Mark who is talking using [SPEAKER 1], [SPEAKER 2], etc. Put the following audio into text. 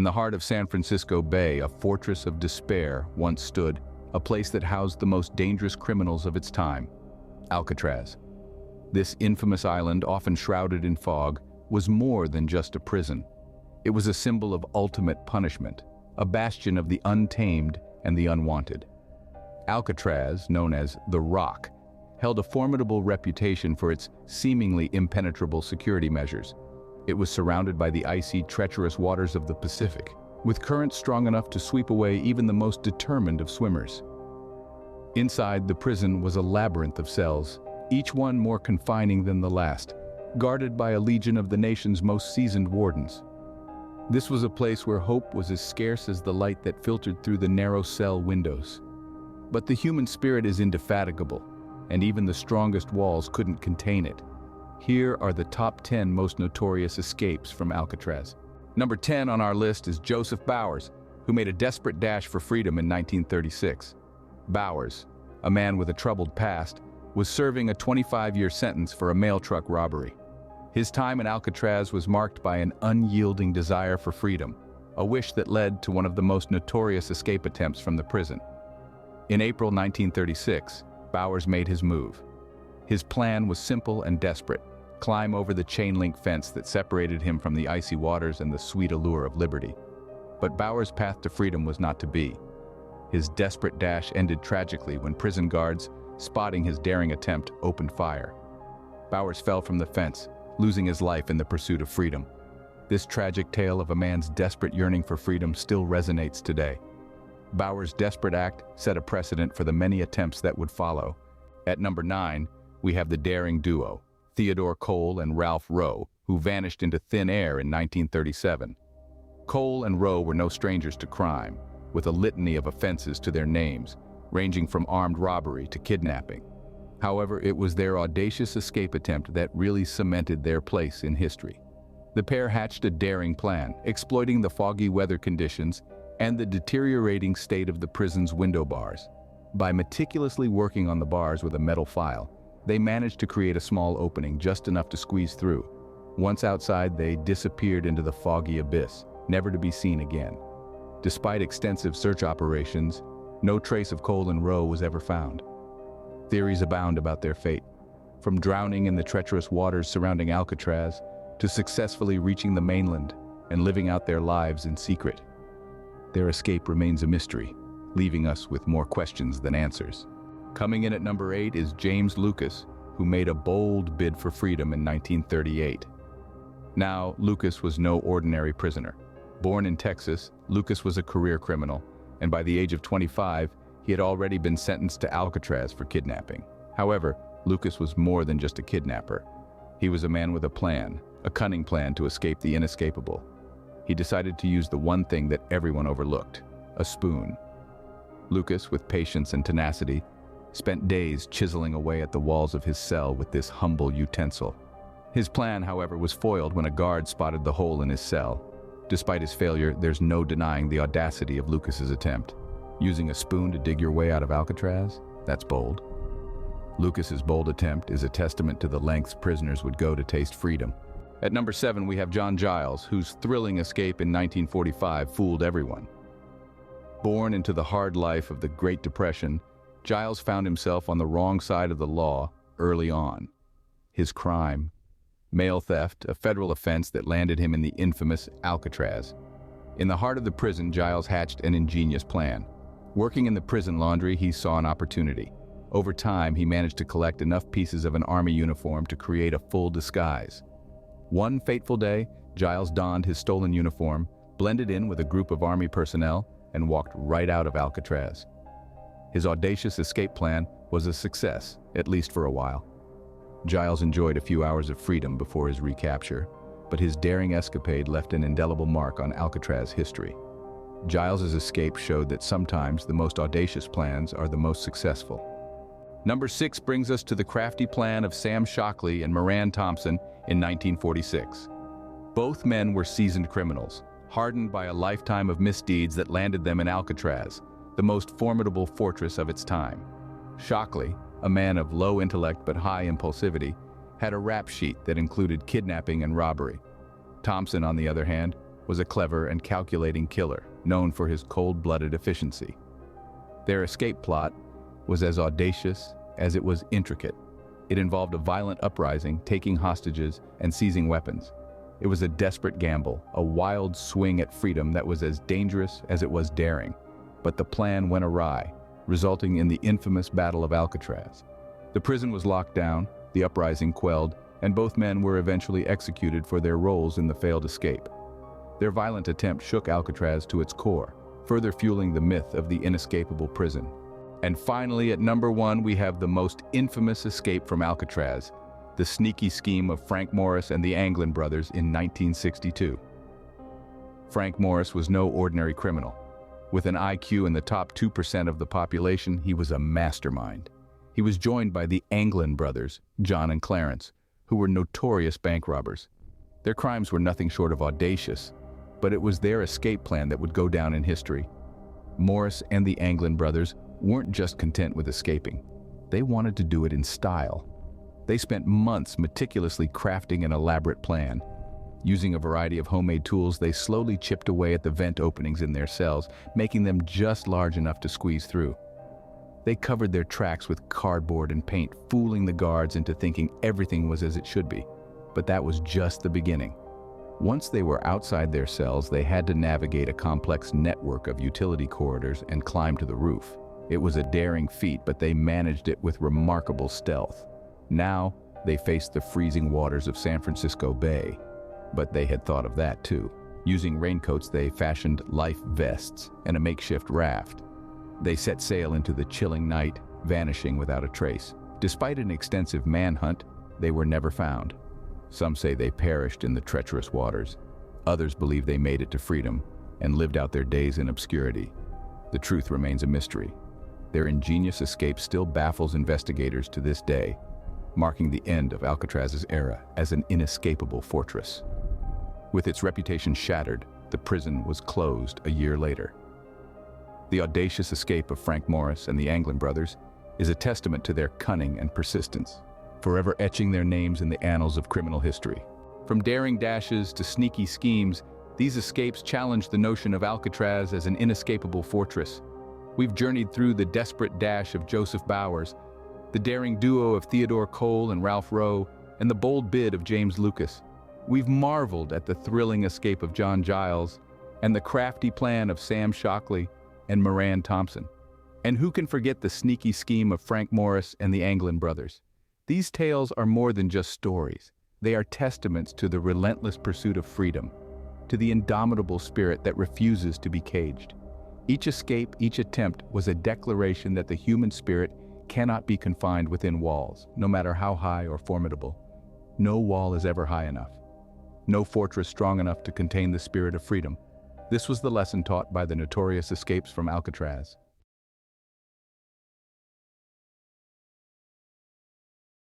[SPEAKER 1] In the heart of San Francisco Bay, a fortress of despair once stood, a place that housed the most dangerous criminals of its time, Alcatraz. This infamous island, often shrouded in fog, was more than just a prison. It was a symbol of ultimate punishment, a bastion of the untamed and the unwanted. Alcatraz, known as the Rock, held a formidable reputation for its seemingly impenetrable security measures. It was surrounded by the icy, treacherous waters of the Pacific, with currents strong enough to sweep away even the most determined of swimmers. Inside the prison was a labyrinth of cells, each one more confining than the last, guarded by a legion of the nation's most seasoned wardens. This was a place where hope was as scarce as the light that filtered through the narrow cell windows. But the human spirit is indefatigable, and even the strongest walls couldn't contain it. Here are the top 10 most notorious escapes from Alcatraz. Number 10 on our list is Joseph Bowers, who made a desperate dash for freedom in 1936. Bowers, a man with a troubled past, was serving a 25-year sentence for a mail truck robbery. His time in Alcatraz was marked by an unyielding desire for freedom, a wish that led to one of the most notorious escape attempts from the prison. In April 1936, Bowers made his move. His plan was simple and desperate: climb over the chain-link fence that separated him from the icy waters and the sweet allure of liberty. But Bowers' path to freedom was not to be. His desperate dash ended tragically when prison guards, spotting his daring attempt, opened fire. Bowers fell from the fence, losing his life in the pursuit of freedom. This tragic tale of a man's desperate yearning for freedom still resonates today. Bowers' desperate act set a precedent for the many attempts that would follow. At number 9, we have the daring duo, Theodore Cole and Ralph Rowe, who vanished into thin air in 1937. Cole and Rowe were no strangers to crime, with a litany of offenses to their names, ranging from armed robbery to kidnapping. However, it was their audacious escape attempt that really cemented their place in history. The pair hatched a daring plan, exploiting the foggy weather conditions and the deteriorating state of the prison's window bars. By meticulously working on the bars with a metal file, they managed to create a small opening just enough to squeeze through. Once outside, they disappeared into the foggy abyss, never to be seen again. Despite extensive search operations, no trace of Cole and Rowe was ever found. Theories abound about their fate, from drowning in the treacherous waters surrounding Alcatraz to successfully reaching the mainland and living out their lives in secret. Their escape remains a mystery, leaving us with more questions than answers. Coming in at number 8 is James Lucas, who made a bold bid for freedom in 1938. Now, Lucas was no ordinary prisoner. Born in Texas, Lucas was a career criminal, and by the age of 25, he had already been sentenced to Alcatraz for kidnapping. However, Lucas was more than just a kidnapper. He was a man with a plan, a cunning plan to escape the inescapable. He decided to use the one thing that everyone overlooked: a spoon. Lucas, with patience and tenacity, spent days chiseling away at the walls of his cell with this humble utensil. His plan, however, was foiled when a guard spotted the hole in his cell. Despite his failure, there's no denying the audacity of Lucas's attempt. Using a spoon to dig your way out of Alcatraz? That's bold. Lucas's bold attempt is a testament to the lengths prisoners would go to taste freedom. At number 7, we have John Giles, whose thrilling escape in 1945 fooled everyone. Born into the hard life of the Great Depression, Giles found himself on the wrong side of the law early on. His crime: mail theft, a federal offense that landed him in the infamous Alcatraz. In the heart of the prison, Giles hatched an ingenious plan. Working in the prison laundry, he saw an opportunity. Over time, he managed to collect enough pieces of an army uniform to create a full disguise. One fateful day, Giles donned his stolen uniform, blended in with a group of army personnel, and walked right out of Alcatraz. His audacious escape plan was a success, at least for a while. Giles enjoyed a few hours of freedom before his recapture, but his daring escapade left an indelible mark on Alcatraz history. Giles's escape showed that sometimes the most audacious plans are the most successful. Number 6 brings us to the crafty plan of Sam Shockley and Moran Thompson in 1946. Both men were seasoned criminals, hardened by a lifetime of misdeeds that landed them in Alcatraz, the most formidable fortress of its time. Shockley, a man of low intellect but high impulsivity, had a rap sheet that included kidnapping and robbery. Thompson, on the other hand, was a clever and calculating killer, known for his cold-blooded efficiency. Their escape plot was as audacious as it was intricate. It involved a violent uprising, taking hostages, and seizing weapons. It was a desperate gamble, a wild swing at freedom that was as dangerous as it was daring. But the plan went awry, resulting in the infamous Battle of Alcatraz. The prison was locked down, the uprising quelled, and both men were eventually executed for their roles in the failed escape. Their violent attempt shook Alcatraz to its core, further fueling the myth of the inescapable prison. And finally, at number 1, we have the most infamous escape from Alcatraz, the sneaky scheme of Frank Morris and the Anglin brothers in 1962. Frank Morris was no ordinary criminal. With an IQ in the top 2% of the population, he was a mastermind. He was joined by the Anglin brothers, John and Clarence, who were notorious bank robbers. Their crimes were nothing short of audacious, but it was their escape plan that would go down in history. Morris and the Anglin brothers weren't just content with escaping. They wanted to do it in style. They spent months meticulously crafting an elaborate plan. Using a variety of homemade tools, they slowly chipped away at the vent openings in their cells, making them just large enough to squeeze through. They covered their tracks with cardboard and paint, fooling the guards into thinking everything was as it should be. But that was just the beginning. Once they were outside their cells, they had to navigate a complex network of utility corridors and climb to the roof. It was a daring feat, but they managed it with remarkable stealth. Now, they faced the freezing waters of San Francisco Bay. But they had thought of that too. Using raincoats, they fashioned life vests and a makeshift raft. They set sail into the chilling night, vanishing without a trace. Despite an extensive manhunt, they were never found. Some say they perished in the treacherous waters. Others believe they made it to freedom and lived out their days in obscurity. The truth remains a mystery. Their ingenious escape still baffles investigators to this day, marking the end of Alcatraz's era as an inescapable fortress. With its reputation shattered, the prison was closed a year later. The audacious escape of Frank Morris and the Anglin brothers is a testament to their cunning and persistence, forever etching their names in the annals of criminal history. From daring dashes to sneaky schemes, these escapes challenge the notion of Alcatraz as an inescapable fortress. We've journeyed through the desperate dash of Joseph Bowers, the daring duo of Theodore Cole and Ralph Rowe, and the bold bid of James Lucas. We've marveled at the thrilling escape of John Giles and the crafty plan of Sam Shockley and Moran Thompson. And who can forget the sneaky scheme of Frank Morris and the Anglin brothers? These tales are more than just stories. They are testaments to the relentless pursuit of freedom, to the indomitable spirit that refuses to be caged. Each escape, each attempt was a declaration that the human spirit cannot be confined within walls, no matter how high or formidable. No wall is ever high enough. No fortress strong enough to contain the spirit of freedom. This was the lesson taught by the notorious escapes from Alcatraz.